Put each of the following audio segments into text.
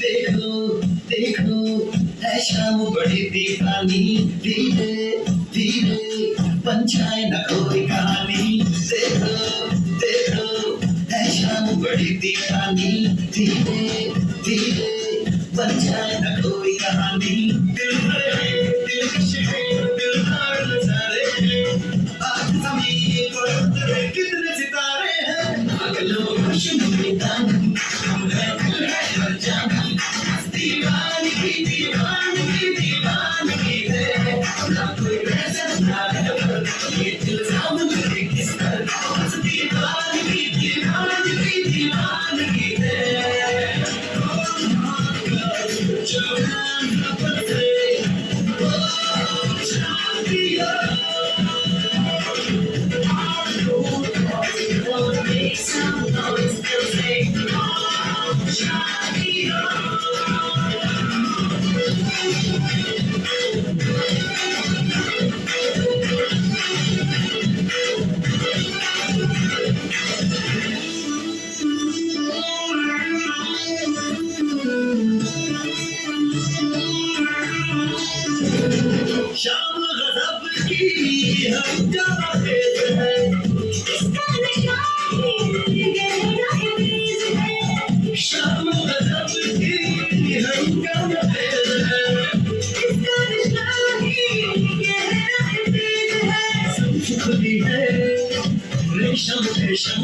देखो देखो है शाम बड़ी दीवानी धीरे धीरे बन जाए न कोई कहानी देखो देखो है शाम बड़ी दीवानी धीरे धीरे बन जाए न कोई कहानी दिल है दिल है दिल नजारे हैं आज जमीन पर उतरे कितने सितारे हैं अगलो खुशनुमा हम है दिल है हर जाना दीवानगी दीवानगी दीवानगी है ना कोई वैसा ना है ये दिल सामने किस पर दीवानगी दीवानगी दीवानगी है Make some noise, they'll say, oh, Shania. शाम गज़ब की हम जाहिद है इसका नशा शाम गज़ब की हम जाहिद है इसका नशा सांस खुली है रेशम रेशम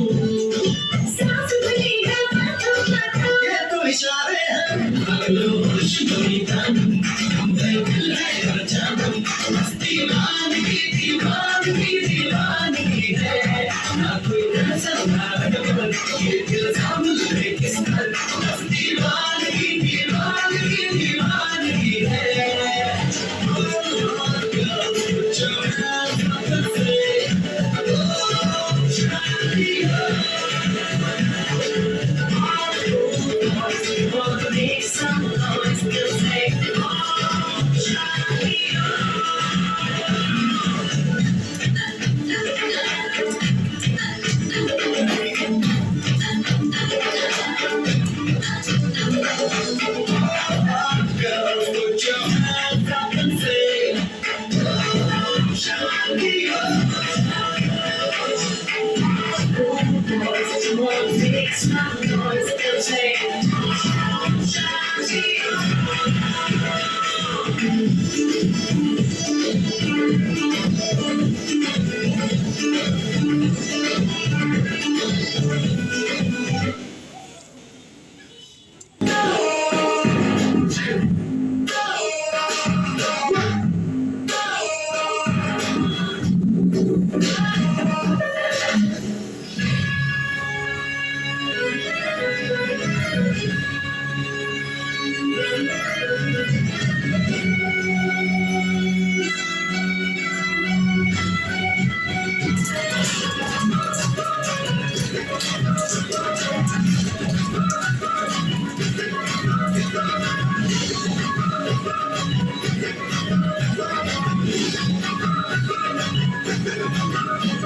सांस खुली है ये तो इशारे हैं अगलो खुशनुमा दिल है हर जाना दीवानगी दीवानगी दीवानगी है ना कोई ऐसा ना ये दिल सामने किस पर दीवानगी दीवानगी दीवानगी है Make some noise, we'll say, oh, girls, put your hands up and say, oh, Shania. Boys, boys, make some noise, they'll say, oh, Shania.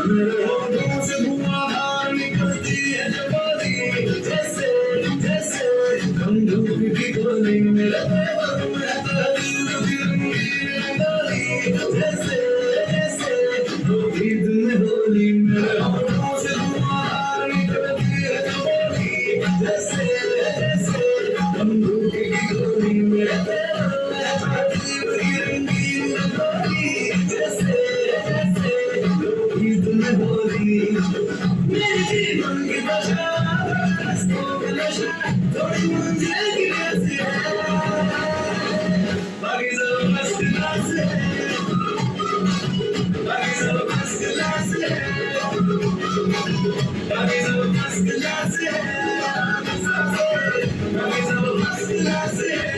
मेरे होठों से धुआं निकलती है जवानी जैसे जैसे बंदूक की गोली मेरा जैसे जैसे ईद में होली मेरे होठों से धुआं निकलती है जवानी जैसे जैसे बंदूक की गोली मेरा मेरे जीवन की दशा थोड़ी मुझे की वैसी है बाकी सब मस्त क्लास है बाकी सब मस्त क्लास है बाकी सब मस्त क्लास है बाकी सब मस्त क्लास है